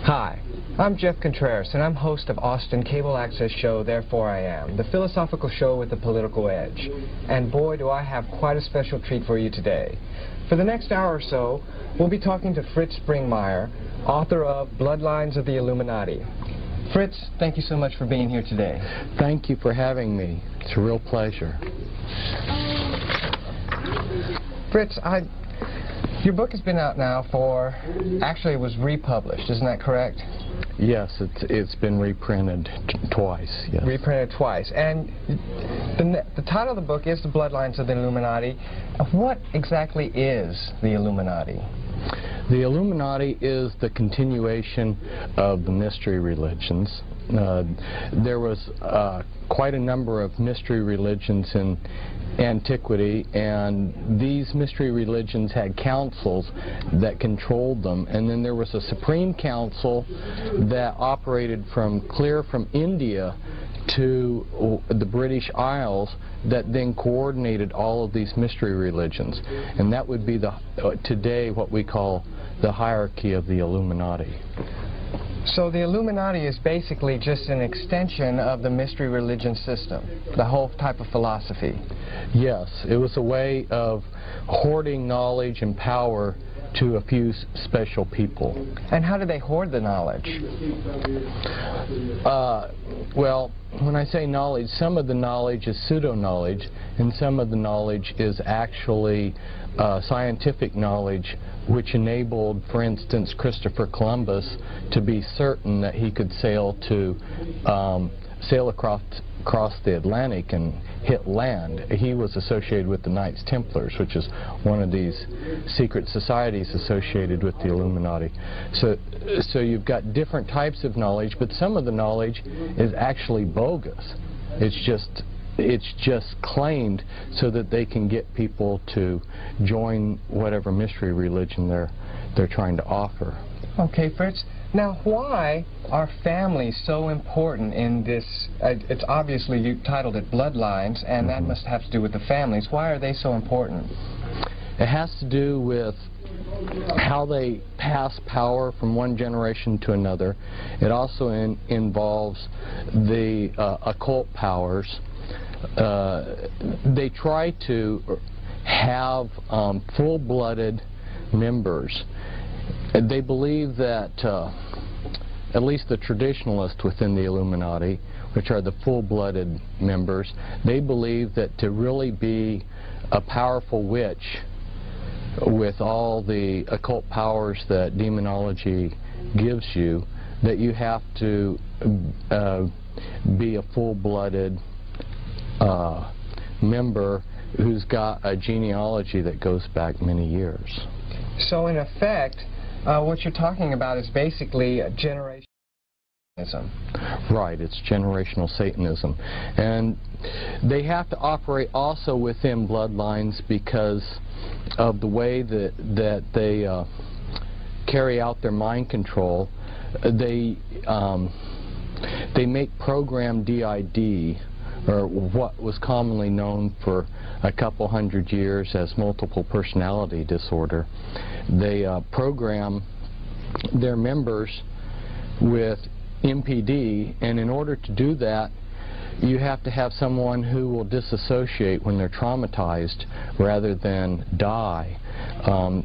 Hi, I'm Jeff Contreras, and I'm host of Austin Cable Access show Therefore I Am, the philosophical show with the political edge. And boy, do I have quite a special treat for you today. For the next hour or so, we'll be talking to Fritz Springmeier, author of Bloodlines of the Illuminati. Fritz, thank you so much for being here today. Thank you for having me. It's a real pleasure. Fritz, your book has been out now for, actually it was republished, isn't that correct? Yes, it's been reprinted twice. Yes. Reprinted twice. And the title of the book is The Bloodlines of the Illuminati. What exactly is the Illuminati? The Illuminati is the continuation of the mystery religions. There was quite a number of mystery religions in antiquity, and these mystery religions had councils that controlled them, and then there was a supreme council that operated clear from India to the British Isles that then coordinated all of these mystery religions, and that would be today what we call the hierarchy of the Illuminati. So the Illuminati is basically just an extension of the mystery religion system, the whole type of philosophy. Yes, it was a way of hoarding knowledge and power to a few special people. And how do they hoard the knowledge? Well, when I say knowledge, some of the knowledge is pseudo-knowledge, and some of the knowledge is actually scientific knowledge, which enabled, for instance, Christopher Columbus to be certain that he could sail across the Atlantic and hit land. He was associated with the Knights Templars, which is one of these secret societies associated with the Illuminati. So you've got different types of knowledge, but some of the knowledge is actually bogus. It's just claimed so that they can get people to join whatever mystery religion they're trying to offer. Okay, Fritz. Now, why are families so important in this? It's obviously, you titled it Bloodlines, and that must have to do with the families. Why are they so important? It has to do with how they pass power from one generation to another. It also involves the occult powers. They try to have full-blooded members. They believe that, at least the traditionalists within the Illuminati, which are the full-blooded members, they believe that to really be a powerful witch with all the occult powers that demonology gives you, that you have to be a full-blooded member who's got a genealogy that goes back many years. So in effect, what you're talking about is basically generational Satanism. Right, it's generational Satanism. And they have to operate also within bloodlines because of the way that they carry out their mind control. They make program DID, or what was commonly known for a couple hundred years as multiple personality disorder. They program their members with MPD, and in order to do that, you have to have someone who will disassociate when they're traumatized rather than die.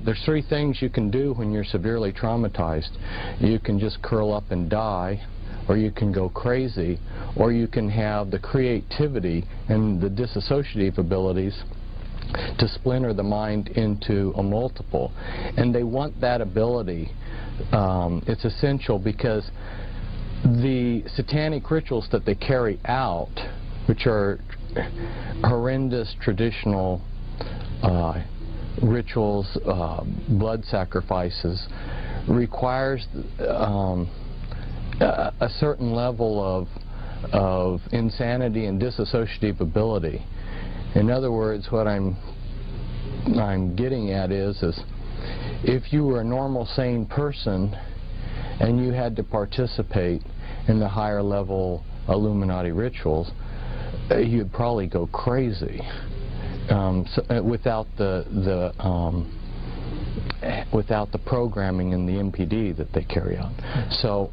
There's three things you can do when you're severely traumatized. You can just curl up and die, or you can go crazy, or you can have the creativity and the dissociative abilities to splinter the mind into a multiple. And they want that ability. It's essential because the satanic rituals that they carry out, which are horrendous traditional rituals, blood sacrifices, requires a certain level of insanity and dissociative ability. In other words, what I'm getting at is if you were a normal, sane person and you had to participate in the higher level Illuminati rituals, you'd probably go crazy without the without the programming and the MPD that they carry out. So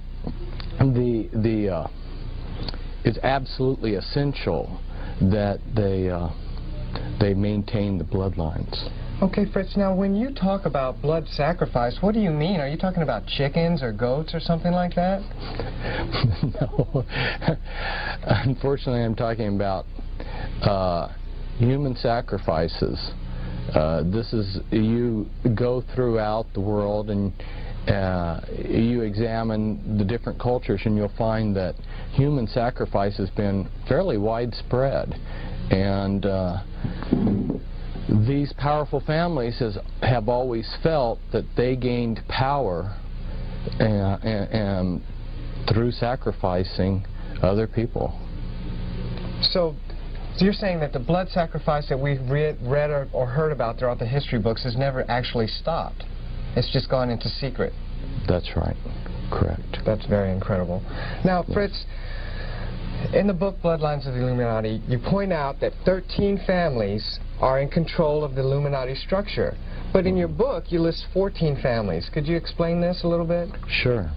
it's absolutely essential that they maintain the bloodlines. Okay, Fritz, now when you talk about blood sacrifice, what do you mean? Are you talking about chickens or goats or something like that? No. Unfortunately, I'm talking about human sacrifices. This is, you go throughout the world and you examine the different cultures, and you'll find that human sacrifice has been fairly widespread. And these powerful families have always felt that they gained power and through sacrificing other people. So you're saying that the blood sacrifice that we've read or heard about throughout the history books has never actually stopped. It's just gone into secret. That's right. Correct. That's very incredible. Now, Fritz, in the book Bloodlines of the Illuminati, you point out that 13 families are in control of the Illuminati structure. But in your book, you list 14 families. Could you explain this a little bit? Sure.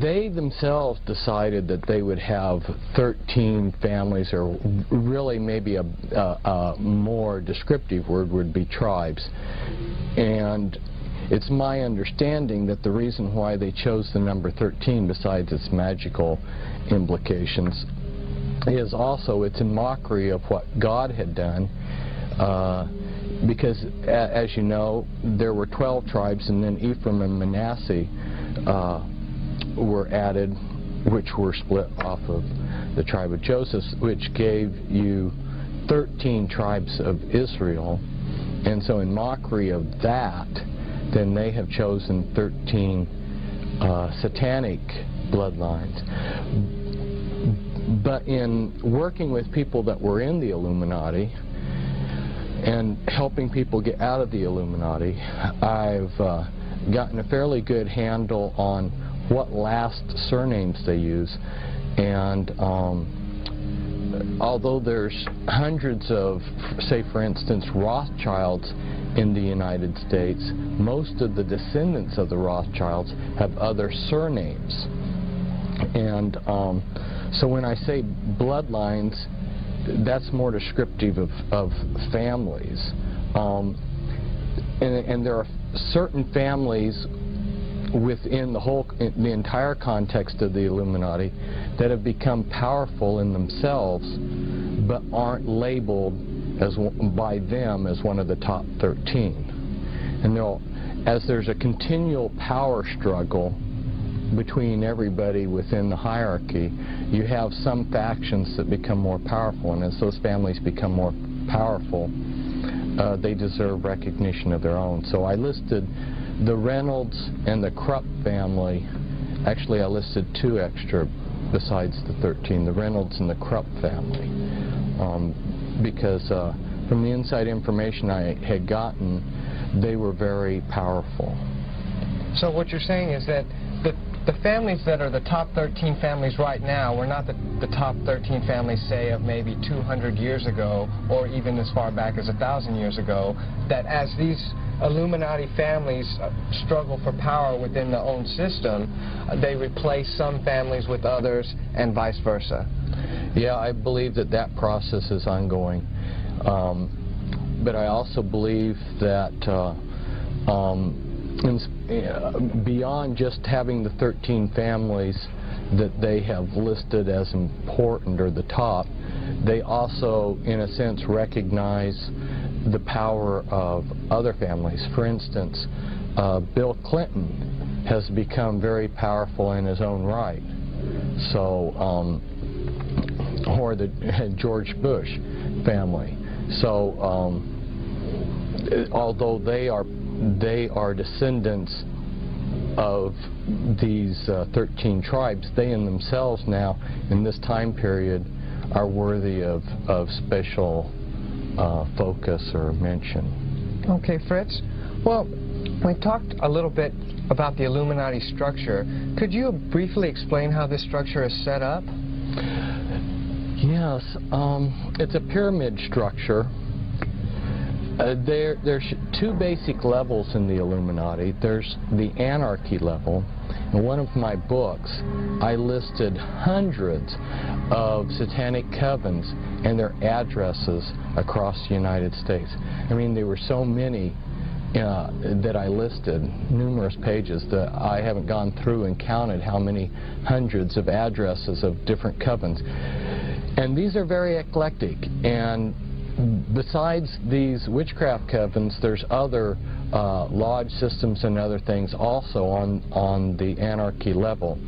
They themselves decided that they would have 13 families, or really maybe a more descriptive word would be tribes. And it's my understanding that the reason why they chose the number 13, besides its magical implications, is also it's in mockery of what God had done, because as you know, there were 12 tribes, and then Ephraim and Manasseh were added, which were split off of the tribe of Joseph, which gave you 13 tribes of Israel. And so in mockery of that, then they have chosen 13 satanic bloodlines. But in working with people that were in the Illuminati and helping people get out of the Illuminati, I've gotten a fairly good handle on what last surnames they use. And although there's hundreds of, say for instance, Rothschilds in the United States, most of the descendants of the Rothschilds have other surnames. And so when I say bloodlines, that's more descriptive of families. And there are certain families within the entire context of the Illuminati that have become powerful in themselves, but aren't labeled by them as one of the top 13. And as there's a continual power struggle between everybody within the hierarchy, you have some factions that become more powerful, and as those families become more powerful, they deserve recognition of their own. So I listed the Reynolds and the Krupp family. Actually, I listed 2 extra besides the 13, the Reynolds and the Krupp family, because from the inside information I had gotten, they were very powerful. So what you're saying is that the families that are the top 13 families right now were not the top 13 families, say, of maybe 200 years ago, or even as far back as 1,000 years ago, that as these Illuminati families struggle for power within their own system, they replace some families with others, and vice versa. Yeah, I believe that process is ongoing. But I also believe that beyond just having the 13 families that they have listed as important or the top, they also, in a sense, recognize the power of other families. For instance, Bill Clinton has become very powerful in his own right. So, or the George Bush family. So, although they are descendants of these 13 tribes, they in themselves now, in this time period, are worthy of special focus or mention. Okay, Fritz. Well, we talked a little bit about the Illuminati structure. Could you briefly explain how this structure is set up? Yes, it's a pyramid structure, There's two basic levels in the Illuminati. There's the anarchy level. In one of my books, I listed hundreds of satanic covens and their addresses across the United States. I mean, there were so many that I listed, numerous pages, that I haven't gone through and counted how many hundreds of addresses of different covens. And these are very eclectic, and besides these witchcraft covens, there's other lodge systems and other things also on the anarchy level.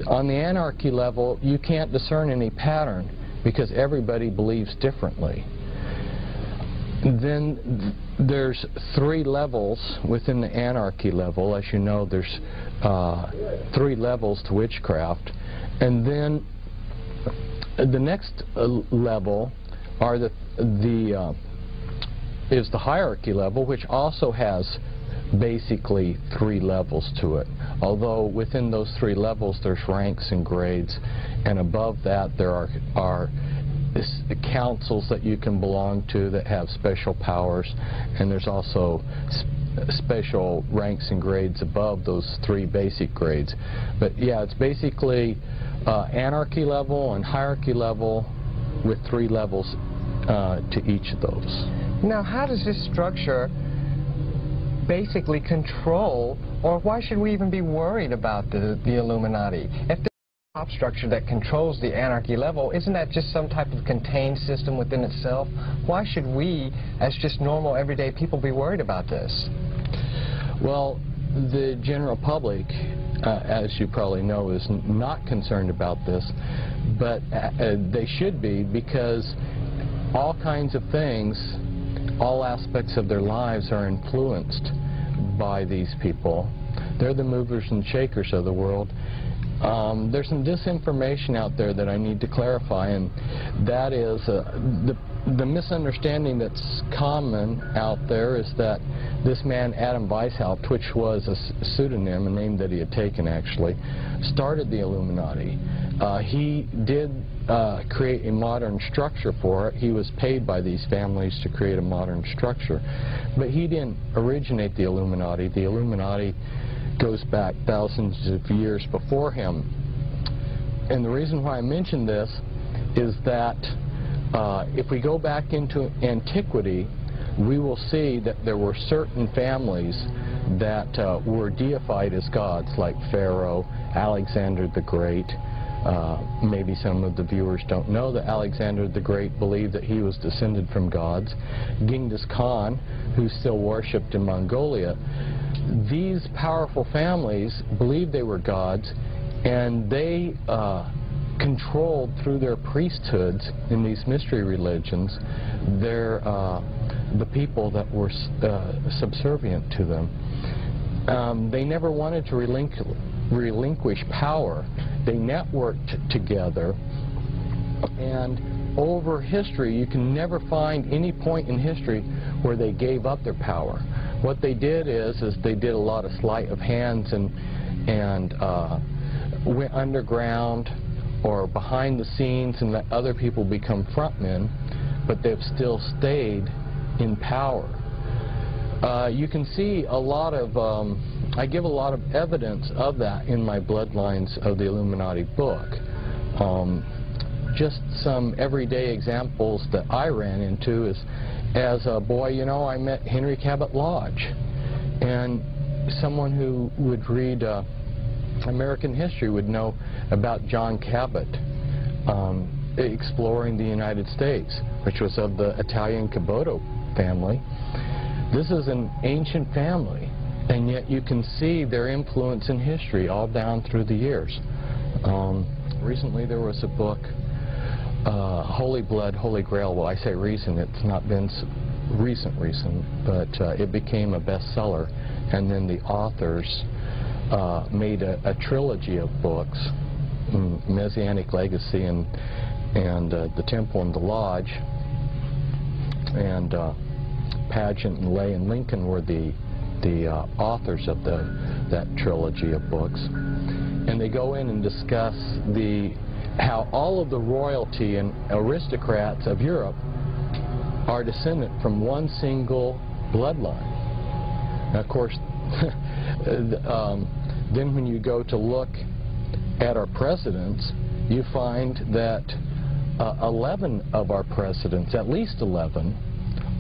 On the anarchy level, you can't discern any pattern because everybody believes differently. Then there's three levels within the anarchy level. As you know, there's three levels to witchcraft. And then the next level are is the hierarchy level, which also has basically three levels to it. Although within those three levels there's ranks and grades, and above that there are councils that you can belong to that have special powers, and there's also special ranks and grades above those three basic grades. But yeah, it's basically anarchy level and hierarchy level with three levels to each of those. Now, how does this structure basically control, or why should we even be worried about the Illuminati? If there's a top structure that controls the anarchy level, isn't that just some type of contained system within itself? Why should we, as just normal everyday people, be worried about this? Well, the general public, as you probably know, is not concerned about this, but they should be, because all kinds of things, all aspects of their lives are influenced by these people. They're the movers and shakers of the world. There's some disinformation out there that I need to clarify, and that is the misunderstanding that's common out there is that this man, Adam Weishaupt, which was a pseudonym, a name that he had taken actually, started the Illuminati. He did create a modern structure for it. He was paid by these families to create a modern structure. But he didn't originate the Illuminati. The Illuminati goes back thousands of years before him. And the reason why I mention this is that if we go back into antiquity, we will see that there were certain families that were deified as gods, like Pharaoh, Alexander the Great. Maybe some of the viewers don't know that Alexander the Great believed that he was descended from gods. Genghis Khan, who's still worshipped in Mongolia. These powerful families believed they were gods, and they controlled through their priesthoods in these mystery religions the people that were subservient to them. They never wanted to relinquish power. They networked together, and over history you can never find any point in history where they gave up their power. What they did is they did a lot of sleight of hands and went underground or behind the scenes and let other people become frontmen, but they've still stayed in power. You can see a lot of I give a lot of evidence of that in my Bloodlines of the Illuminati book. Just some everyday examples that I ran into is, as a boy, you know, I met Henry Cabot Lodge, and someone who would read American history would know about John Cabot exploring the United States, which was of the Italian Caboto family. This is an ancient family, and yet you can see their influence in history all down through the years. Recently there was a book, Holy Blood, Holy Grail. Well, I say recent, it's not been recent, but it became a bestseller, and then the authors made a trilogy of books, Messianic Legacy and The Temple and the Lodge, and Pageant and Lay and Lincoln were the authors of that trilogy of books. And they go in and discuss how all of the royalty and aristocrats of Europe are descendant from one single bloodline. Now, of course, then when you go to look at our presidents, you find that 11 of our presidents, at least 11,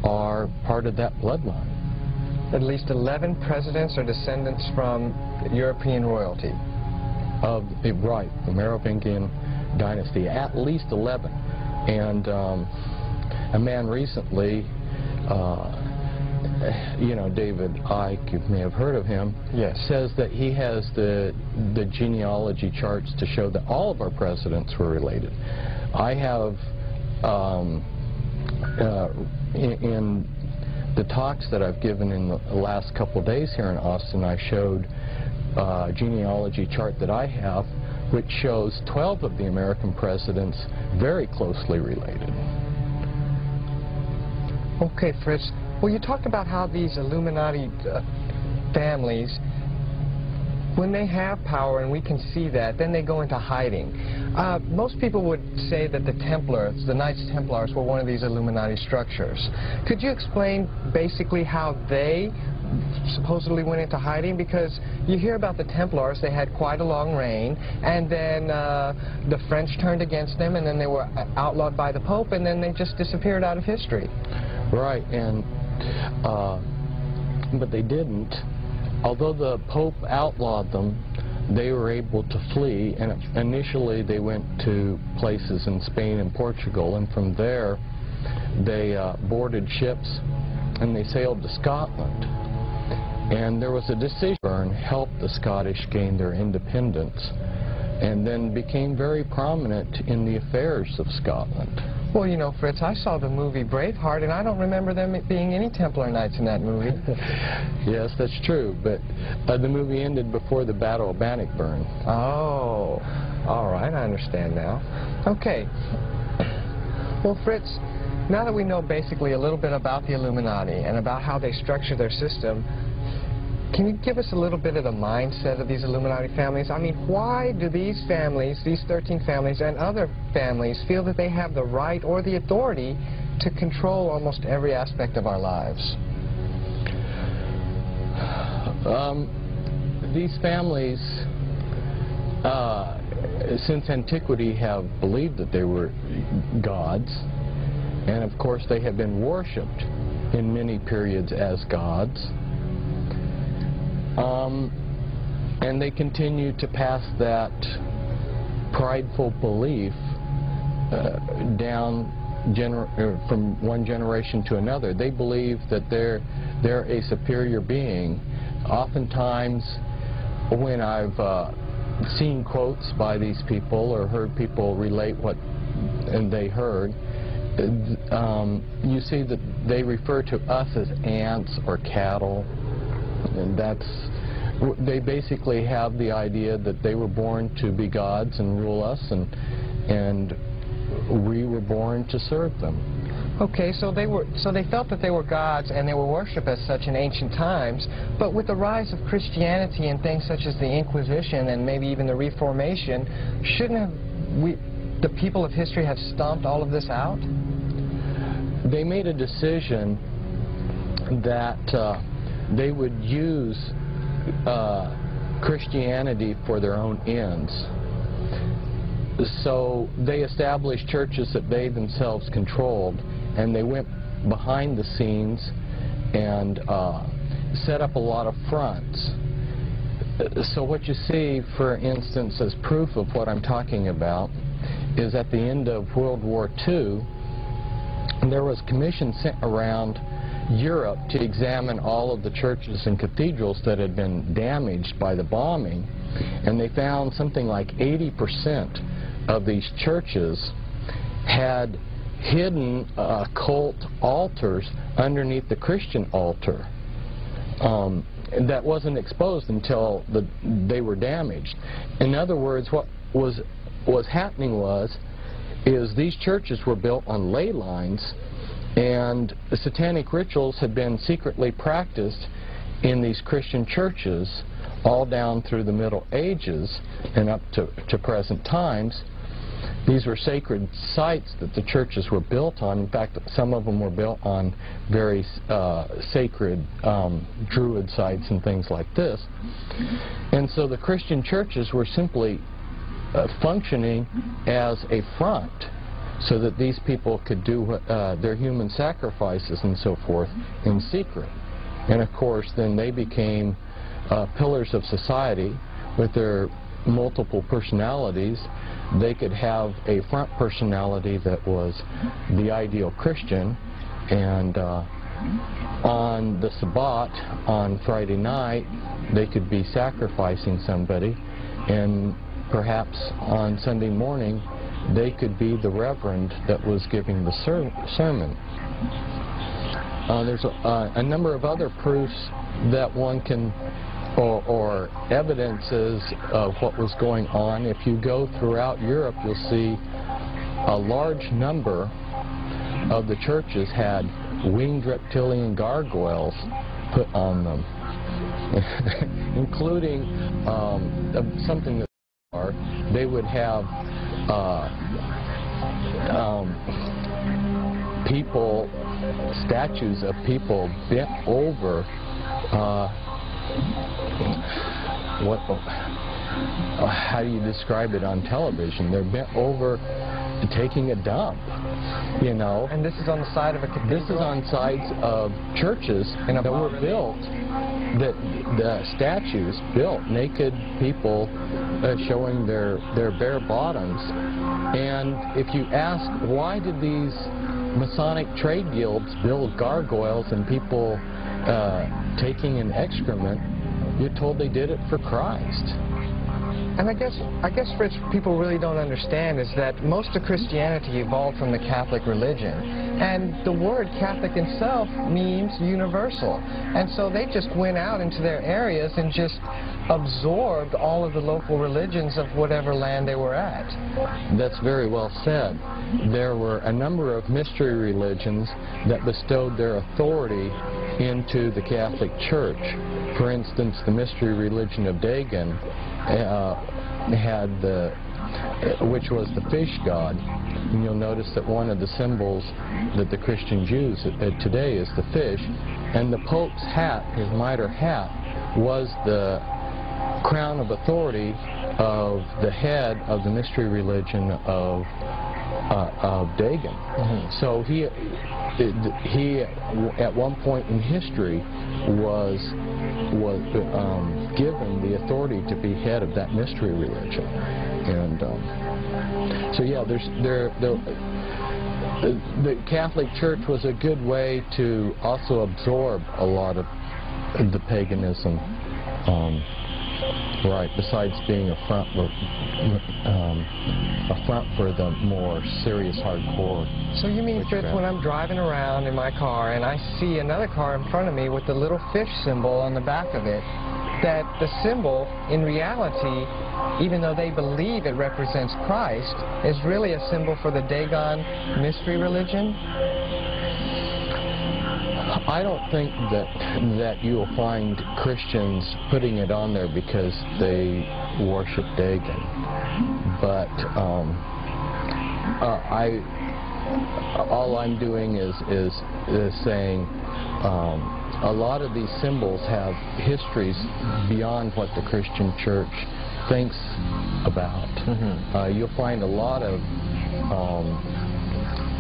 are part of that bloodline. At least 11 presidents are descendants from European royalty. Right, the Merovingian dynasty, at least 11. And a man recently, David Icke, you may have heard of him, yes, says that he has the genealogy charts to show that all of our presidents were related. I have, in the talks that I've given in the last couple of days here in Austin, I showed a genealogy chart that I have, which shows 12 of the American presidents very closely related. Okay, Fritz. Well, you talked about how these Illuminati families, when they have power, and we can see that, then they go into hiding. Most people would say that the Templars, the Knights Templars, were one of these Illuminati structures. Could you explain basically how they supposedly went into hiding? Because you hear about the Templars, they had quite a long reign, and then the French turned against them, and then they were outlawed by the Pope, and then they just disappeared out of history. Right, and but they didn't. Although the Pope outlawed them, they were able to flee, and initially they went to places in Spain and Portugal, and from there they boarded ships and they sailed to Scotland. And there was a decision to help the Scottish gain their independence, and then became very prominent in the affairs of Scotland. Well, you know, Fritz, I saw the movie Braveheart, and I don't remember them being any Templar Knights in that movie. Yes, that's true, but the movie ended before the Battle of Bannockburn. Oh, all right, I understand now. Okay. Well, Fritz, now that we know basically a little bit about the Illuminati and about how they structure their system, can you give us a little bit of the mindset of these Illuminati families? I mean, why do these families, these 13 families and other families, feel that they have the right or the authority to control almost every aspect of our lives? These families, since antiquity, have believed that they were gods, and of course they have been worshipped in many periods as gods. And they continue to pass that prideful belief down from one generation to another. They believe that they're a superior being. Oftentimes, when I've seen quotes by these people or heard people relate what they heard, you see that they refer to us as ants or cattle. And they basically have the idea that they were born to be gods and rule us, and we were born to serve them. Okay, so they felt that they were gods and they were worshipped as such in ancient times, but with the rise of Christianity and things such as the Inquisition and maybe even the Reformation, shouldn't the people of history have stomped all of this out? They made a decision that they would use Christianity for their own ends. So they established churches that they themselves controlled, and they went behind the scenes and set up a lot of fronts. So what you see, for instance, as proof of what I'm talking about, is at the end of World War II, there was a commission sent around Europe to examine all of the churches and cathedrals that had been damaged by the bombing, and they found something like 80% of these churches had hidden occult altars underneath the Christian altar. That wasn't exposed until they were damaged. In other words, what was happening is these churches were built on ley lines, and the satanic rituals had been secretly practiced in these Christian churches all down through the Middle Ages and up to present times. these were sacred sites that the churches were built on. In fact, some of them were built on very sacred druid sites and things like this. And so the Christian churches were simply functioning as a front so that these people could do their human sacrifices and so forth in secret. And of course, then they became pillars of society with their multiple personalities. They could have a front personality that was the ideal Christian, and on the Sabbath, on Friday night, they could be sacrificing somebody, and perhaps on Sunday morning, they could be the reverend that was giving the sermon. There's a number of other proofs that one can, or evidences of what was going on. If you go throughout Europe, you'll see a large number of the churches had winged reptilian gargoyles put on them, including something that they would have people, statues of people bent over. How do you describe it on television? They're bent over taking a dump, you know. And this is on the side of a cathedral? This is on sides of churches that were built, that the statues built, naked people showing their bare bottoms. And if you ask, why did these Masonic trade guilds build gargoyles and people taking an excrement, you're told they did it for Christ. And I guess, Fritz, people really don't understand is that most of Christianity evolved from the Catholic religion. And the word Catholic itself means universal. And so they just went out into their areas and just absorbed all of the local religions of whatever land they were at. That's very well said. There were a number of mystery religions that bestowed their authority into the Catholic Church. For instance, the mystery religion of Dagon had which was the fish god. And you'll notice that one of the symbols that the Christians use today is the fish. And the Pope's hat, his mitre hat, was the crown of authority of the head of the mystery religion of Dagon. Mm-hmm. So he at one point in history was given the authority to be head of that mystery religion. And so yeah, the Catholic Church was a good way to also absorb a lot of the paganism. Right, besides being a front for the more serious, hardcore. So you mean, Fritz, when I'm driving around in my car and I see another car in front of me with the little fish symbol on the back of it, that the symbol, in reality, even though they believe it represents Christ, is really a symbol for the Dagon mystery religion? I don't think that you will find Christians putting it on there because they worship Dagon, but all I'm doing is saying a lot of these symbols have histories beyond what the Christian Church thinks about. Mm-hmm. You'll find a lot of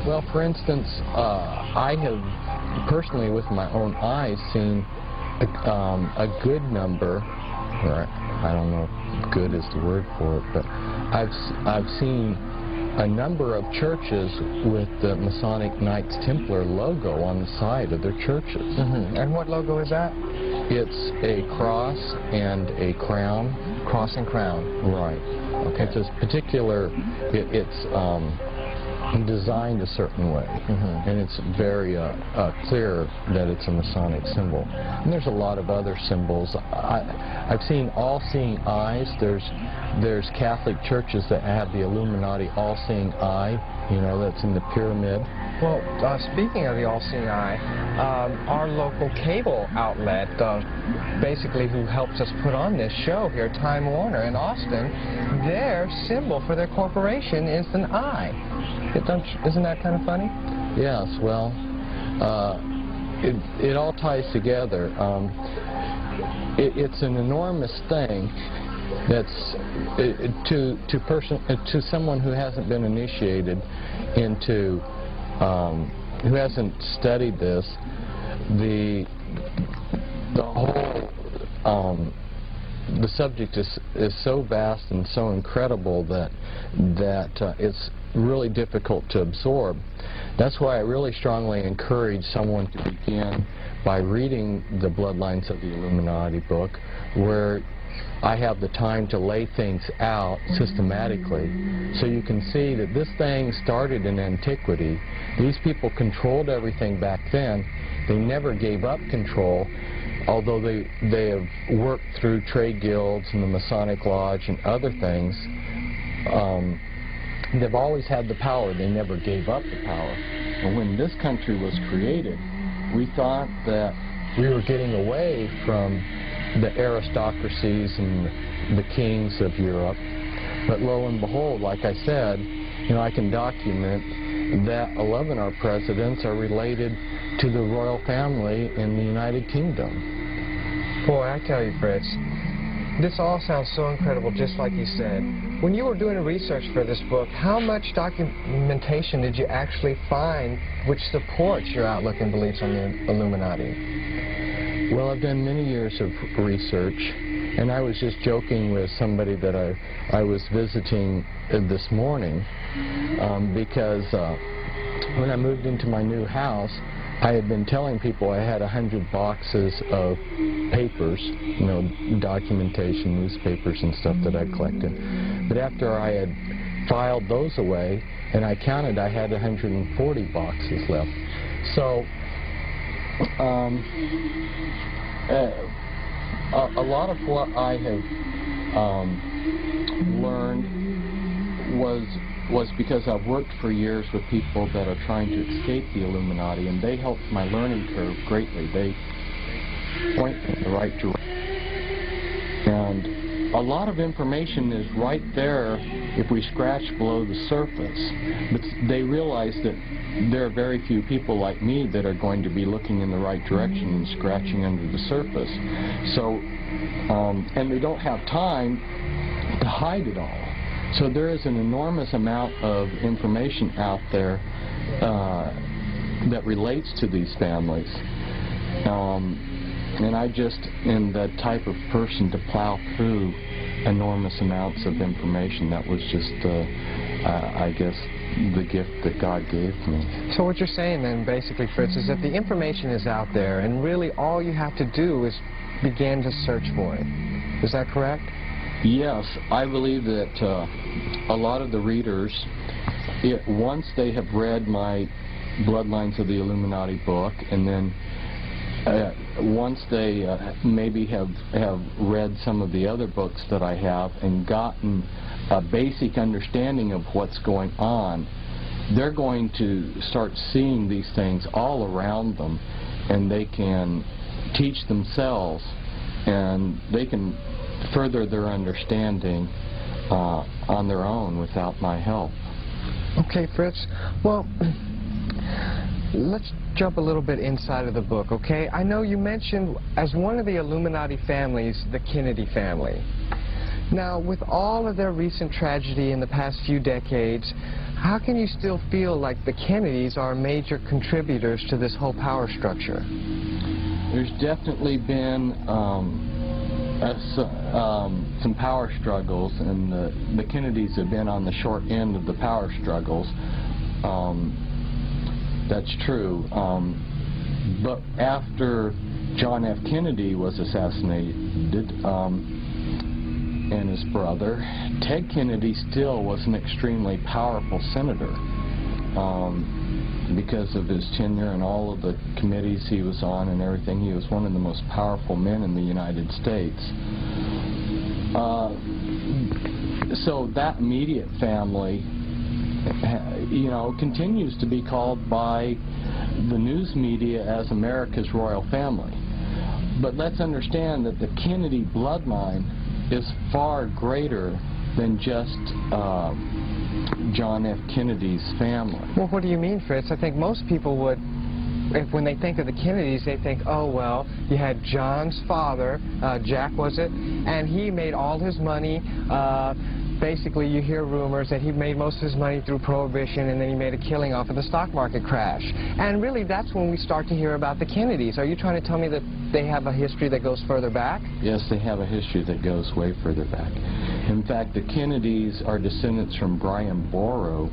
well, for instance, I have personally with my own eyes seen a good number, or I don't know if good is the word for it, but I've seen a number of churches with the Masonic Knights Templar logo on the side of their churches. Mm-hmm. And what logo is that? It's a cross and a crown. Cross and crown. Right. Okay. It's a particular, it's designed a certain way, and it's very clear that it's a Masonic symbol. And there's a lot of other symbols. I've seen all-seeing eyes. There's Catholic churches that have the Illuminati all-seeing eye, you know, that's in the pyramid. Well, speaking of the all-seeing eye, our local cable outlet, basically who helps us put on this show here, Time Warner in Austin, their symbol for their corporation is an eye. Isn't that kind of funny? Yes, well, it all ties together. It's an enormous thing that's to someone who hasn't been initiated into, who hasn't studied this, the whole the subject is so vast and so incredible that it's really difficult to absorb. That's why I really strongly encourage someone to begin by reading the Bloodlines of the Illuminati book, where I have the time to lay things out systematically, so you can see that this thing started in antiquity. These people controlled everything back then. They never gave up control, although they have worked through trade guilds and the Masonic Lodge and other things. They've always had the power. They never gave up the power. And when this country was created, we thought that we were getting away from the aristocracies and the kings of Europe. But lo and behold, like I said, you know, I can document that 11 of our presidents are related to the royal family in the United Kingdom. Boy, I tell you, Fritz, this all sounds so incredible, just like you said. When you were doing research for this book, how much documentation did you actually find which supports your outlook and beliefs on the Illuminati? Well, I've done many years of research, and I was just joking with somebody that I was visiting this morning, because when I moved into my new house, I had been telling people I had 100 boxes of papers, you know, documentation, newspapers and stuff that I collected. But after I had filed those away, and I counted, I had 140 boxes left. So, a lot of what I have learned was because I've worked for years with people that are trying to escape the Illuminati, and they helped my learning curve greatly. They point in the right direction. And a lot of information is right there if we scratch below the surface. But they realize that there are very few people like me that are going to be looking in the right direction and scratching under the surface. So, and they don't have time to hide it all. So there is an enormous amount of information out there that relates to these families. And I just am the type of person to plow through enormous amounts of information. That was just, I guess, the gift that God gave me. So what you're saying then, basically, Fritz, is that the information is out there, and really all you have to do is begin to search for it. Is that correct? Yes, I believe that a lot of the readers, once they have read my Bloodlines of the Illuminati book, and then once they maybe have read some of the other books that I have and gotten a basic understanding of what's going on, they're going to start seeing these things all around them, and they can teach themselves, and they can further their understanding on their own without my help. Okay, Fritz. Well, let's jump a little bit inside of the book, okay? I know you mentioned as one of the Illuminati families, the Kennedy family. Now, with all of their recent tragedy in the past few decades, how can you still feel like the Kennedys are major contributors to this whole power structure? There's definitely been some power struggles, and the Kennedys have been on the short end of the power struggles. That's true. But after John F. Kennedy was assassinated, and his brother, Ted Kennedy still was an extremely powerful senator. because of his tenure and all of the committees he was on and everything. He was one of the most powerful men in the United States. So that immediate family, you know, continues to be called by the news media as America's royal family. But let's understand that the Kennedy bloodline is far greater than just John F. Kennedy's family. Well, what do you mean, Fritz? I think most people would, when they think of the Kennedys, they think, oh, well, you had John's father, Jack was it, and he made all his money. Basically, you hear rumors that he made most of his money through Prohibition, and then he made a killing off of the stock market crash. And really, that's when we start to hear about the Kennedys. Are you trying to tell me that they have a history that goes further back? Yes, they have a history that goes way further back. In fact, the Kennedys are descendants from Brian Boru,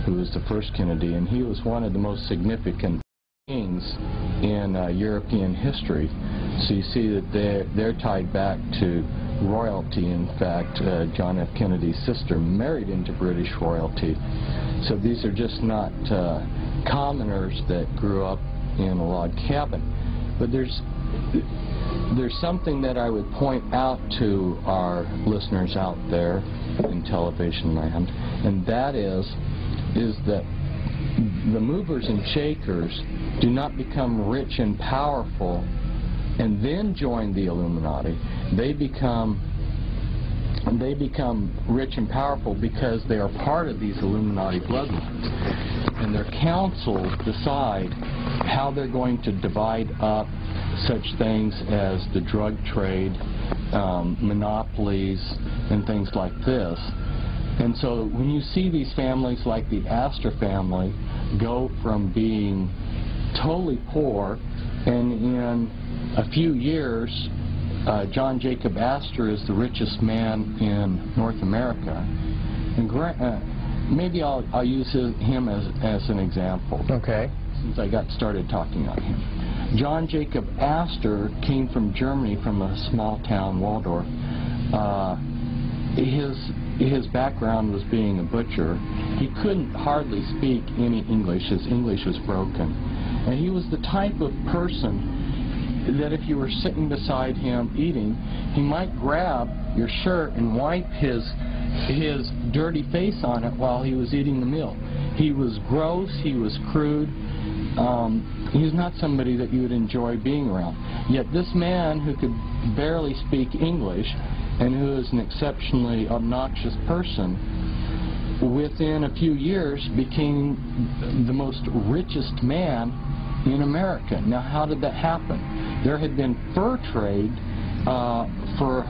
who was the first Kennedy, and he was one of the most significant kings in European history. So you see that they're tied back to royalty. In fact, John F. Kennedy's sister married into British royalty. So these are just not commoners that grew up in a log cabin. But there's something that I would point out to our listeners out there in television land, and that is that the movers and shakers do not become rich and powerful and then join the Illuminati. They become rich and powerful because they are part of these Illuminati bloodlines. And their councils decide how they're going to divide up such things as the drug trade, monopolies, and things like this. And so when you see these families like the Astor family go from being totally poor, and in a few years, John Jacob Astor is the richest man in North America. And maybe I'll use him as an example. Okay. Since I got started talking on him. John Jacob Astor came from Germany, from a small town, Waldorf. His background was being a butcher. He couldn't hardly speak any English. His English was broken. And he was the type of person that if you were sitting beside him eating, he might grab your shirt and wipe his dirty face on it while he was eating the meal. He was gross, he was crude. He was not somebody that you would enjoy being around. Yet this man who could barely speak English and who is an exceptionally obnoxious person, within a few years became the most richest man in America. Now, how did that happen? There had been fur trade for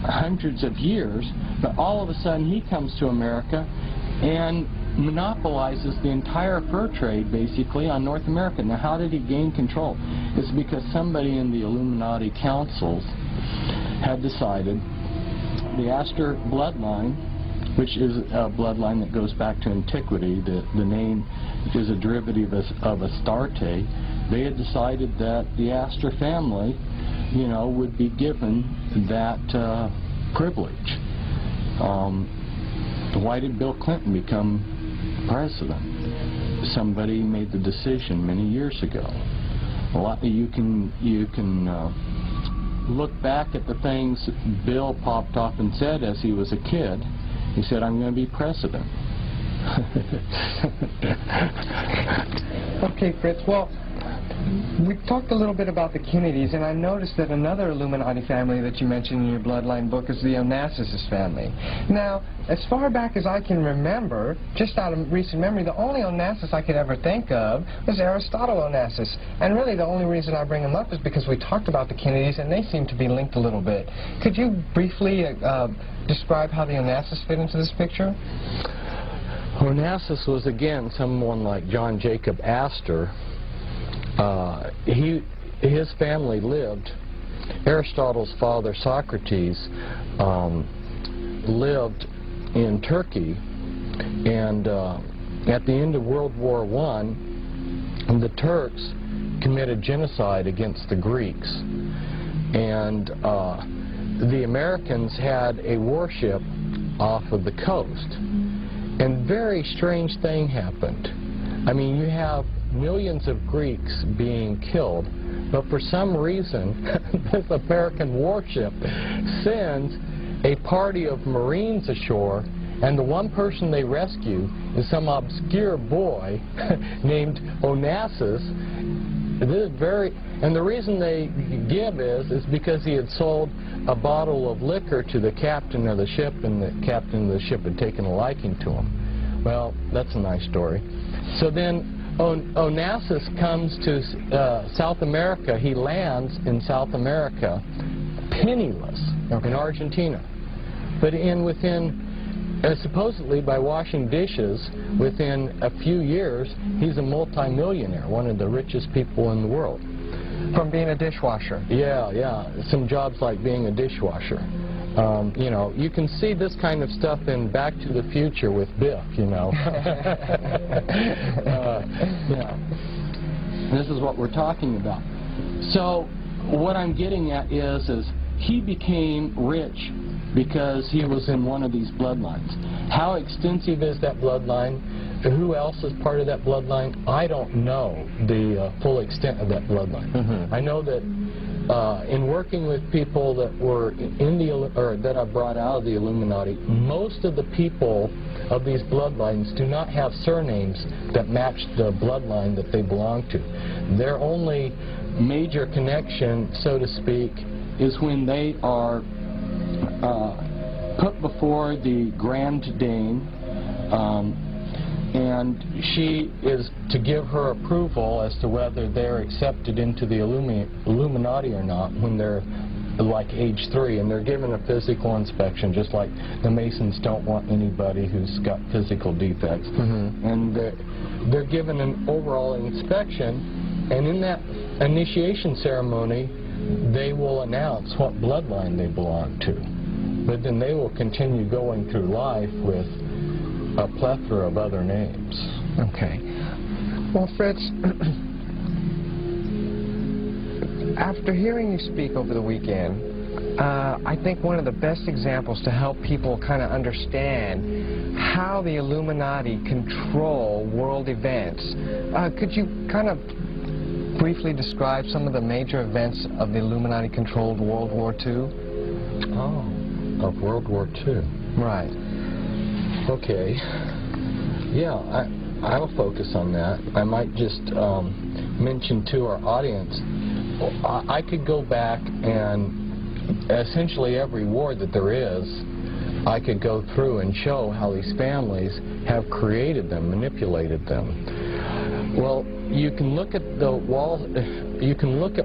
hundreds of years, but all of a sudden he comes to America and monopolizes the entire fur trade, basically, on North America. Now, how did he gain control? It's because somebody in the Illuminati councils had decided the Astor bloodline, which is a bloodline that goes back to antiquity, the name is a derivative of Astarte. They had decided that the Astor family, you know, would be given that privilege. Why did Bill Clinton become president? Somebody made the decision many years ago. You can look back at the things Bill popped off and said as he was a kid. He said, "I'm going to be president." Okay, Fritz. Well, we talked a little bit about the Kennedys, and I noticed that another Illuminati family that you mentioned in your bloodline book is the Onassis family. Now, as far back as I can remember, just out of recent memory, the only Onassis I could ever think of was Aristotle Onassis. And really the only reason I bring him up is because we talked about the Kennedys, and they seem to be linked a little bit. Could you briefly describe how the Onassis fit into this picture? Onassis was, again, someone like John Jacob Astor. His family lived, Aristotle's father Socrates lived in Turkey, and at the end of World War I, the Turks committed genocide against the Greeks, and the Americans had a warship off of the coast, and very strange thing happened. I mean, you have millions of Greeks being killed, but for some reason, this American warship sends a party of Marines ashore, and the one person they rescue is some obscure boy named Onassis. This is and the reason they give is because he had sold a bottle of liquor to the captain of the ship, and the captain of the ship had taken a liking to him. Well, that's a nice story. So then Onassis comes to South America. He lands in South America penniless in Argentina. But supposedly by washing dishes, within a few years, he's a multi-millionaire, one of the richest people in the world. From being a dishwasher? Yeah. Some jobs like being a dishwasher. You know, you can see this kind of stuff in Back to the Future with Biff, you know. This is what we're talking about. So what I'm getting at is he became rich because he was in one of these bloodlines. How extensive is that bloodline? Who else is part of that bloodline? I don't know the full extent of that bloodline. I know that in working with people that were in that I brought out of the Illuminati, most of the people of these bloodlines do not have surnames that match the bloodline that they belong to. Their only major connection, so to speak, is when they are put before the Grand Dame, and she is to give her approval as to whether they're accepted into the Illuminati or not when they're like age 3, and they're given a physical inspection, just like the Masons don't want anybody who's got physical defects. And they're given an overall inspection, and in that initiation ceremony they will announce what bloodline they belong to. But then they will continue going through life with a plethora of other names. Okay. Well, Fritz, after hearing you speak over the weekend, I think one of the best examples to help people kind of understand how the Illuminati control world events, could you kind of briefly describe some of the major events of the Illuminati controlled World War II? Oh, of World War II. Right. Okay. Yeah, I'll focus on that. I might just mention to our audience, I could go back and essentially every war that there is, I could go through and show how these families have created them, manipulated them. Well, you can look at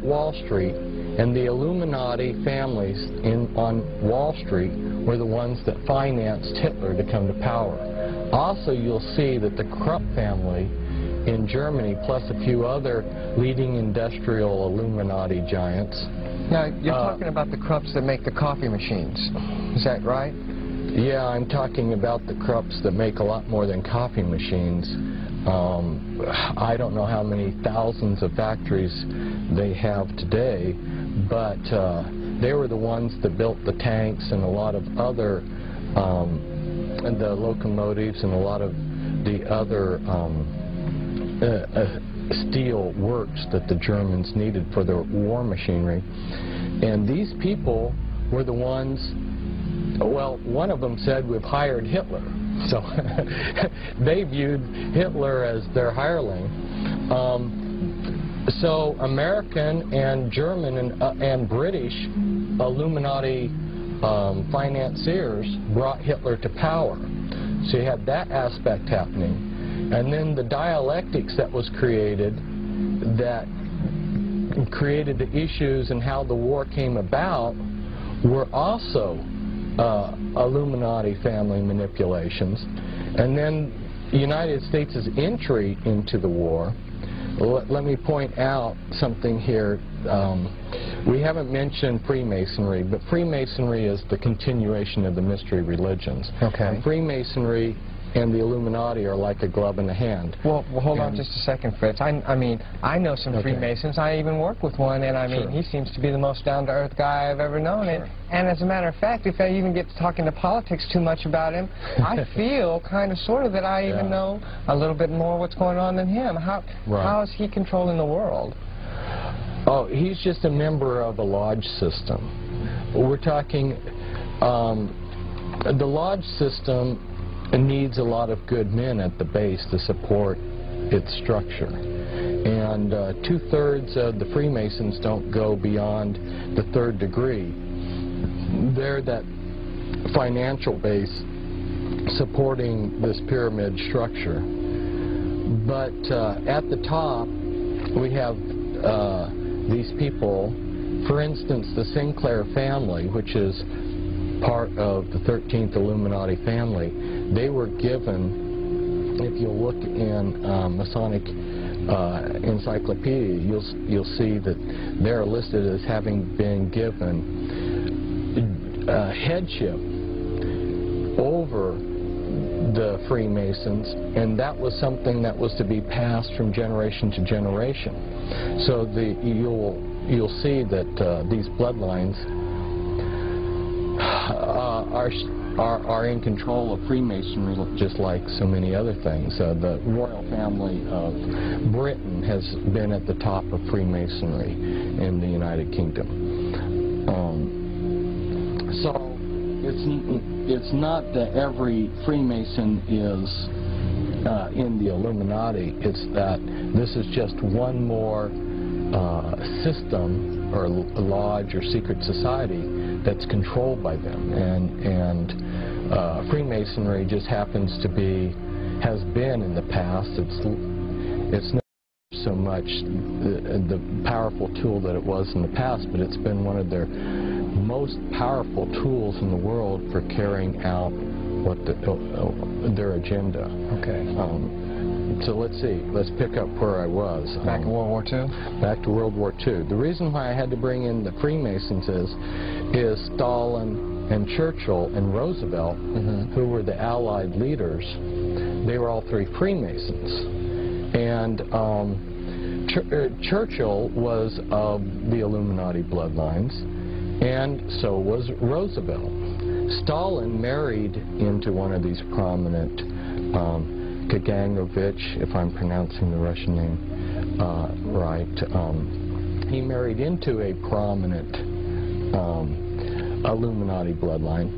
Wall Street, and the Illuminati families on Wall Street were the ones that financed Hitler to come to power. Also, you'll see that the Krupp family in Germany, plus a few other leading industrial Illuminati giants. Now, you're talking about the Krupps that make the coffee machines. Is that right? Yeah, I'm talking about the Krupps that make a lot more than coffee machines. I don't know how many thousands of factories they have today, but they were the ones that built the tanks and a lot of other, the locomotives and a lot of the other steel works that the Germans needed for their war machinery. And these people were the ones, well, one of them said, "We've hired Hitler." So they viewed Hitler as their hireling. So American and German and British Illuminati financiers brought Hitler to power. So you had that aspect happening. And then the dialectics that was created that created the issues and how the war came about were also Illuminati family manipulations. And then the United States' entry into the war. Let me point out something here. We haven't mentioned Freemasonry, but Freemasonry is the continuation of the mystery religions. Okay. And Freemasonry and the Illuminati are like a glove in the hand. Well, hold on just a second, Fritz. I mean, I know some Freemasons. I even work with one, and I mean, he seems to be the most down-to-earth guy I've ever known. And as a matter of fact, if I even get to talking to politics too much about him, I feel kind of sort of that I even know a little bit more what's going on than him. How is he controlling the world? Oh, he's just a member of a lodge system. We're talking, the lodge system needs a lot of good men at the base to support its structure. And 2/3 of the Freemasons don't go beyond the 3rd degree. They're that financial base supporting this pyramid structure. But at the top, we have these people. For instance, the Sinclair family, which is part of the 13th Illuminati family, they were given, if you look in Masonic encyclopedia, you'll see that they're listed as having been given headship over the Freemasons, and that was something that was to be passed from generation to generation. So you'll see that these bloodlines are in control of Freemasonry, just like so many other things. The royal family of Britain has been at the top of Freemasonry in the United Kingdom. So it's not that every Freemason is in the Illuminati. It's that this is just one more system or lodge or secret society that's controlled by them, and Freemasonry just happens to be, has been in the past. It's not so much the powerful tool that it was in the past, but it's been one of their most powerful tools in the world for carrying out what their agenda. Okay. So let's see. Let's pick up where I was. Back in World War II? Back to World War II. The reason why I had to bring in the Freemasons is Stalin and Churchill and Roosevelt, who were the Allied leaders. They were all three Freemasons. And Churchill was of the Illuminati bloodlines, and so was Roosevelt. Stalin married into one of these prominent Kaganovich, if I'm pronouncing the Russian name right. He married into a prominent Illuminati bloodline.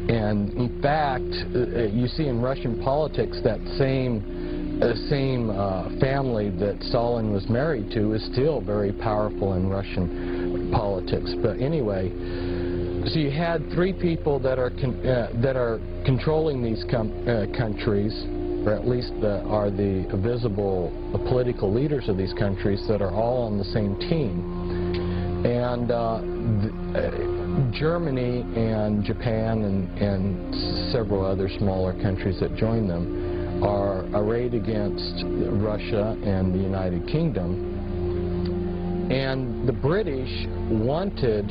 And in fact, you see in Russian politics that same family that Stalin was married to is still very powerful in Russian politics. But anyway, so you had three people that are controlling these countries, or at least are the visible political leaders of these countries that are all on the same team. And Germany and Japan and several other smaller countries that join them are arrayed against Russia and the United Kingdom. And the British wanted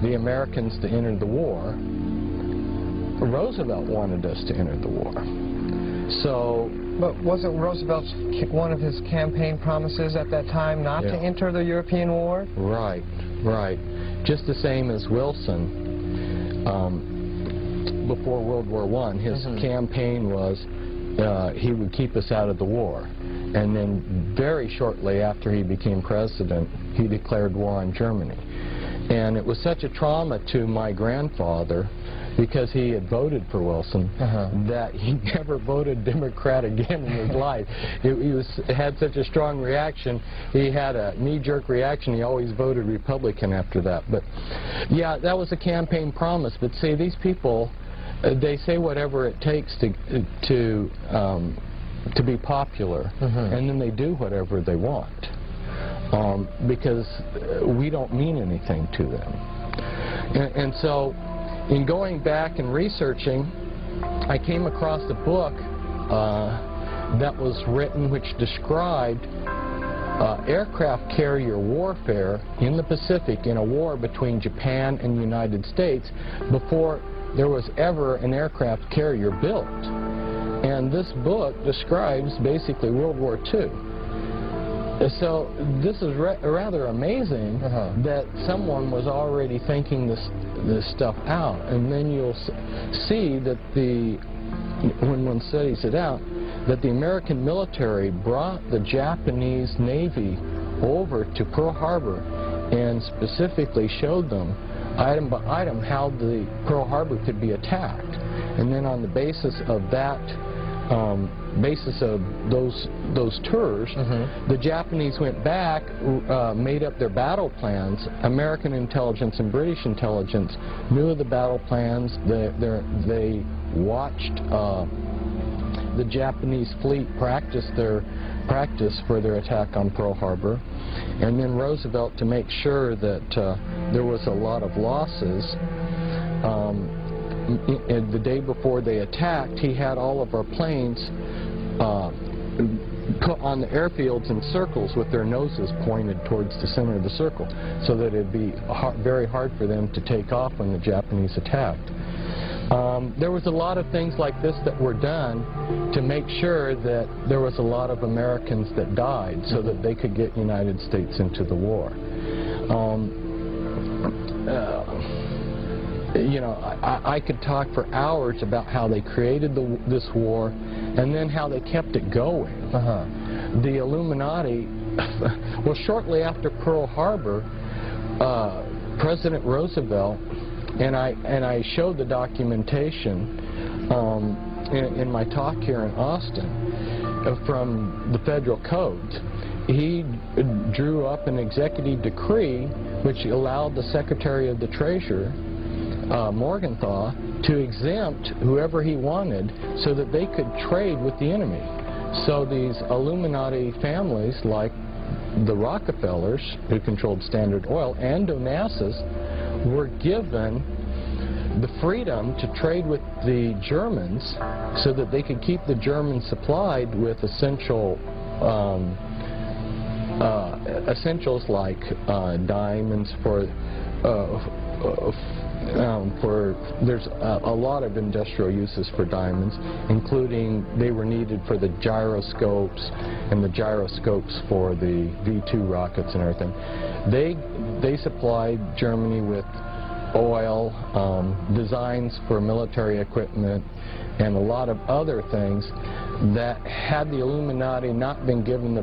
the Americans to enter the war. Roosevelt wanted us to enter the war. So, but wasn't Roosevelt's one of his campaign promises at that time not to enter the European war? Right, right. Just the same as Wilson before World War I. His campaign was he would keep us out of the war. And then very shortly after he became president, he declared war on Germany. And it was such a trauma to my grandfather, because he had voted for Wilson, that he never voted Democrat again in his life. He had such a strong reaction. He had a knee-jerk reaction. He always voted Republican after that. But yeah, that was a campaign promise. But see, these people, they say whatever it takes to be popular, and then they do whatever they want, because we don't mean anything to them. And so, in going back and researching, I came across a book that was written which described aircraft carrier warfare in the Pacific in a war between Japan and the United States before there was ever an aircraft carrier built. And this book describes basically World War II. So this is rather amazing that someone was already thinking this stuff out. And then you'll see that when one studies it out, that the American military brought the Japanese Navy over to Pearl Harbor and specifically showed them item by item how the Pearl Harbor could be attacked. And then on the basis of that, those tours, the Japanese went back, made up their battle plans. American intelligence and British intelligence knew of the battle plans. They watched the Japanese fleet practice for their attack on Pearl Harbor. And then Roosevelt, to make sure that there was a lot of losses, the day before they attacked, he had all of our planes put on the airfields in circles with their noses pointed towards the center of the circle, so that it'd be very hard for them to take off when the Japanese attacked. There was a lot of things like this that were done to make sure that there was a lot of Americans that died so that they could get United States into the war. You know, I could talk for hours about how they created this war and then how they kept it going. The Illuminati, well, shortly after Pearl Harbor, President Roosevelt, and I showed the documentation in my talk here in Austin from the federal codes. He drew up an executive decree which allowed the Secretary of the Treasury, Morgenthau, to exempt whoever he wanted so that they could trade with the enemy. So these Illuminati families, like the Rockefellers, who controlled Standard Oil, and Onassis, were given the freedom to trade with the Germans so that they could keep the Germans supplied with essentials like diamonds there's a lot of industrial uses for diamonds, including they were needed for the gyroscopes and the gyroscopes for the V-2 rockets and everything. They supplied Germany with oil, designs for military equipment, and a lot of other things that, had the Illuminati not been given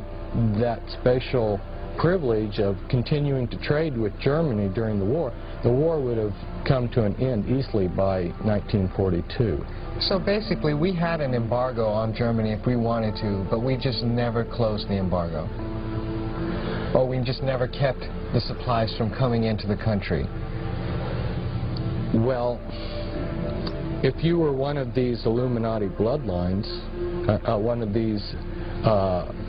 that special privilege of continuing to trade with Germany during the war would have come to an end easily by 1942. So basically, we had an embargo on Germany if we wanted to, but we just never closed the embargo. Or we just never kept the supplies from coming into the country. Well, if you were one of these Illuminati bloodlines, one of these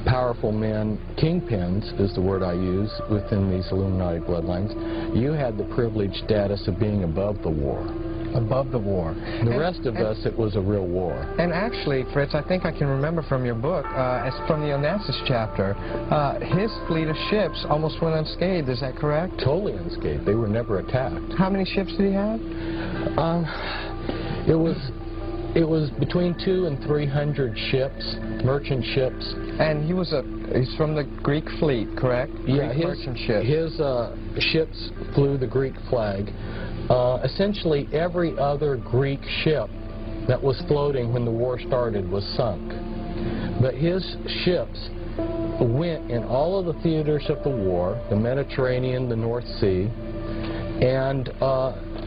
powerful men, kingpins is the word I use, within these Illuminati bloodlines, you had the privileged status of being above the war. Above the war. The rest of us, it was a real war. And actually, Fritz, I think I can remember from your book, as from the Onassis chapter, his fleet of ships almost went unscathed, is that correct? Totally unscathed. They were never attacked. How many ships did he have? It was between 200 and 300 ships, merchant ships. And he's from the Greek fleet, correct? Yeah, Greek merchant ships. His ships flew the Greek flag. Essentially, every other Greek ship that was floating when the war started was sunk. But his ships went in all of the theaters of the war, the Mediterranean, the North Sea, and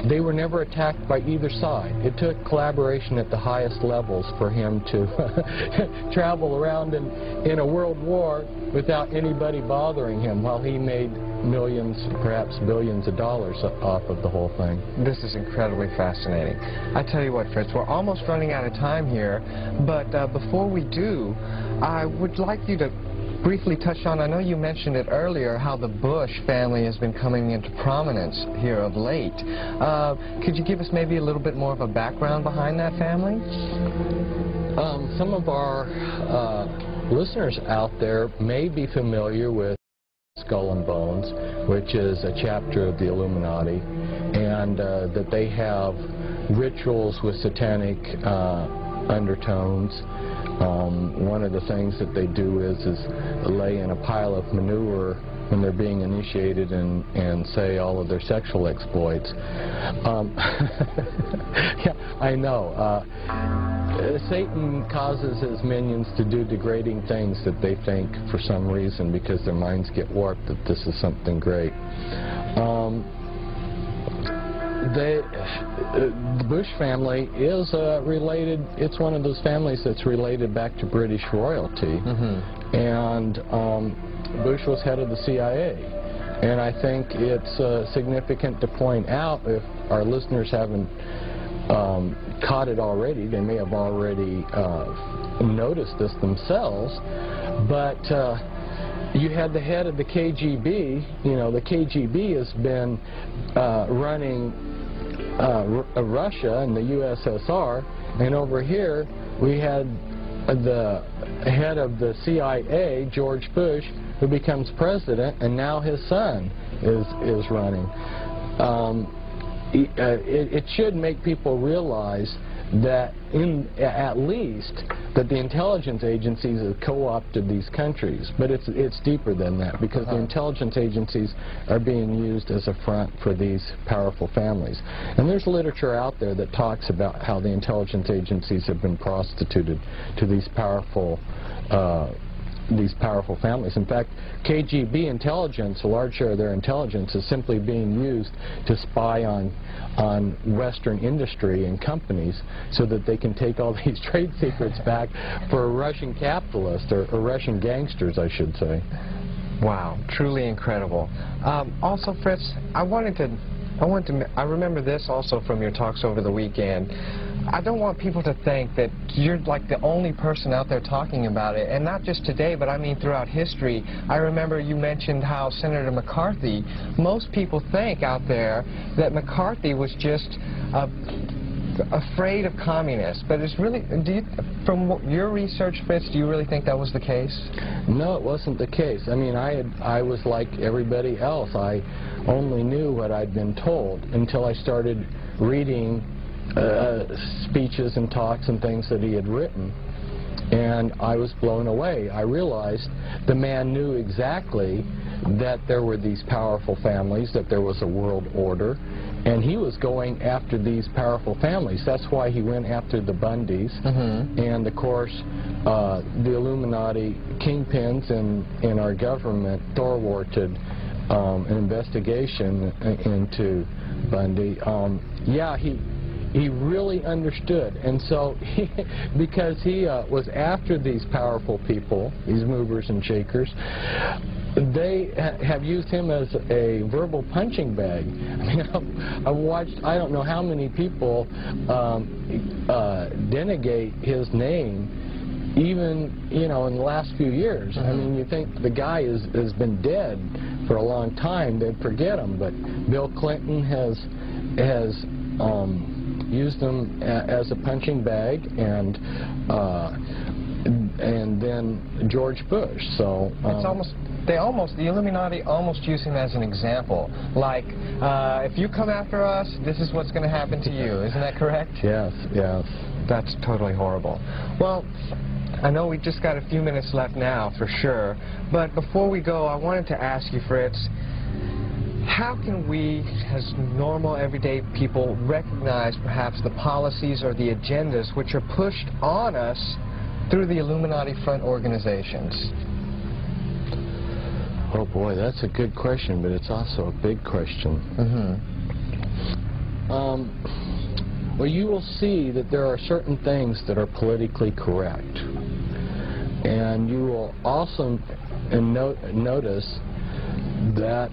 they were never attacked by either side. It took collaboration at the highest levels for him to travel around in a world war without anybody bothering him, while he made millions, perhaps billions of dollars off of the whole thing. This is incredibly fascinating. I tell you what, Fritz, we're almost running out of time here, but before we do, I would like you to briefly touch on, I know you mentioned it earlier, how the Bush family has been coming into prominence here of late. Could you give us maybe a little bit more of a background behind that family? Some of our listeners out there may be familiar with Skull and Bones, which is a chapter of the Illuminati, and that they have rituals with satanic undertones. One of the things that they do is lay in a pile of manure when they're being initiated and say all of their sexual exploits. Yeah, I know. Satan causes his minions to do degrading things that they think for some reason, because their minds get warped, that this is something great. The Bush family is related. It's one of those families that's related back to British royalty. And Bush was head of the CIA. And I think it's significant to point out, if our listeners haven't caught it already, they may have already noticed this themselves, but you had the head of the KGB. You know, the KGB has been running Russia and the USSR, and over here we had the head of the CIA, George Bush, who becomes president, and now his son is running. It should make people realize that at least that the intelligence agencies have co-opted these countries, but it's deeper than that, because the intelligence agencies are being used as a front for these powerful families. And there's literature out there that talks about how the intelligence agencies have been prostituted to these powerful families. In fact, KGB intelligence, a large share of their intelligence, is simply being used to spy on Western industry and companies so that they can take all these trade secrets back for Russian capitalists, or Russian gangsters, I should say. Wow, truly incredible. Also, Fritz, I remember this also from your talks over the weekend. I don't want people to think that you're like the only person out there talking about it, and not just today, but I mean throughout history. I remember you mentioned how Senator McCarthy, most people think out there that McCarthy was just afraid of communists, but it's really, from your research, Fritz, do you really think that was the case? No, it wasn't the case. I mean, I was like everybody else. I only knew what I'd been told until I started reading speeches and talks and things that he had written, and I was blown away. I realized the man knew exactly that there were these powerful families, that there was a world order, and he was going after these powerful families. That's why he went after the Bundys, and of course the Illuminati kingpins in our government thwarted an investigation into Bundy. Yeah, he really understood, and so because he was after these powerful people, these movers and shakers, they have used him as a verbal punching bag. I mean, I've watched, I don't know how many people denegate his name, even, you know, in the last few years. I mean, you think the guy has been dead for a long time, they'd forget him, but Bill Clinton has used them as a punching bag, and then George Bush. So it's almost, the Illuminati almost use him as an example. Like, if you come after us, this is what's going to happen to you. Isn't that correct? Yes, yes. That's totally horrible. Well, I know we just got a few minutes left now, for sure. But before we go, I wanted to ask you, Fritz, how can we, as normal, everyday people, recognize perhaps the policies or the agendas which are pushed on us through the Illuminati front organizations? Oh boy, that's a good question, but it's also a big question. Well, you will see that there are certain things that are politically correct, and you will also notice that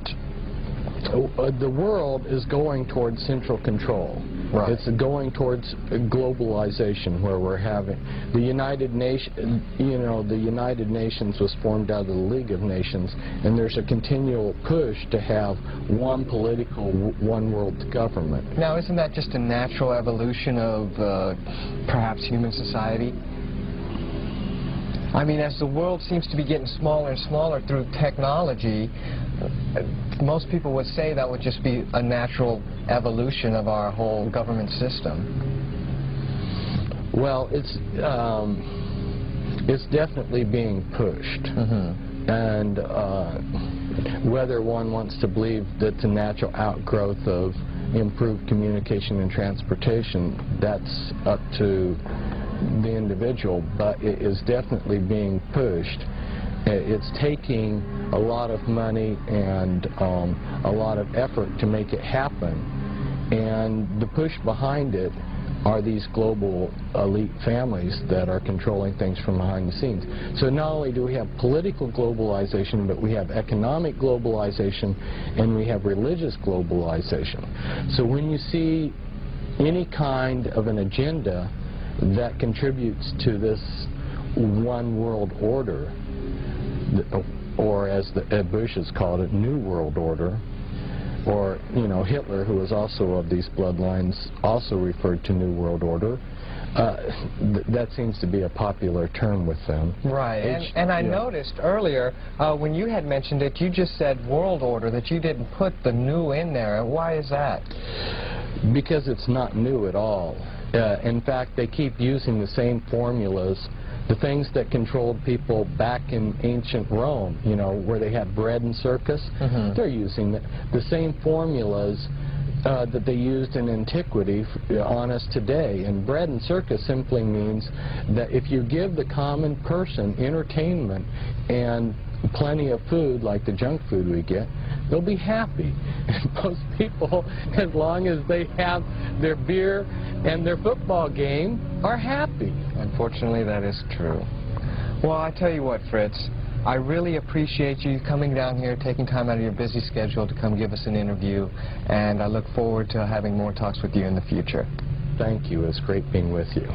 the world is going towards central control. Right. It's going towards globalization, where we're having the United Nations. You know, the United Nations was formed out of the League of Nations, and there's a continual push to have one political, one world government. Now, isn't that just a natural evolution of perhaps human society? I mean, as the world seems to be getting smaller and smaller through technology, most people would say that would just be a natural evolution of our whole government system. Well, it's definitely being pushed. And whether one wants to believe that's a natural outgrowth of improved communication and transportation, that's up to the individual, but it is definitely being pushed. It's taking a lot of money and a lot of effort to make it happen, and the push behind it are these global elite families that are controlling things from behind the scenes. So not only do we have political globalization, but we have economic globalization and we have religious globalization. So when you see any kind of an agenda that contributes to this one world order, or as Bush has called it, New World Order, or, you know, Hitler, who was also of these bloodlines, also referred to New World Order. That seems to be a popular term with them. Right, and I noticed earlier, when you had mentioned it, you just said world order, that you didn't put the new in there. Why is that? Because it's not new at all. In fact, they keep using the same formulas. The things that controlled people back in ancient Rome, you know, where they had bread and circus, they're using the same formulas that they used in antiquity on us today. And bread and circus simply means that if you give the common person entertainment and plenty of food, like the junk food we get, they'll be happy. And most people, as long as they have their beer and their football game, are happy. Unfortunately, that is true. Well, I tell you what, Fritz, I really appreciate you coming down here, taking time out of your busy schedule to come give us an interview, and I look forward to having more talks with you in the future. Thank you. It's great being with you.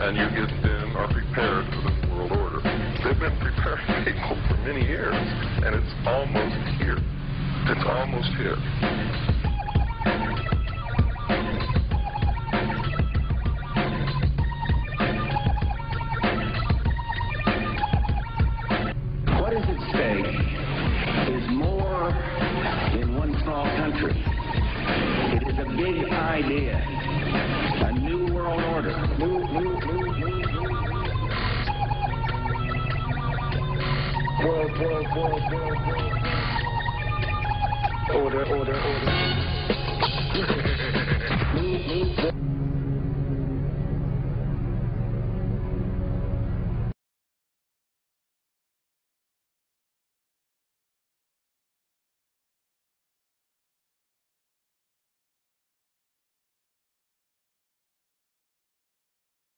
And you get them are prepared for the New World Order. They've been preparing people for many years, and it's almost here. It's almost here. What is at stake is more than one small country. It is a big idea. A new world order. World. Order.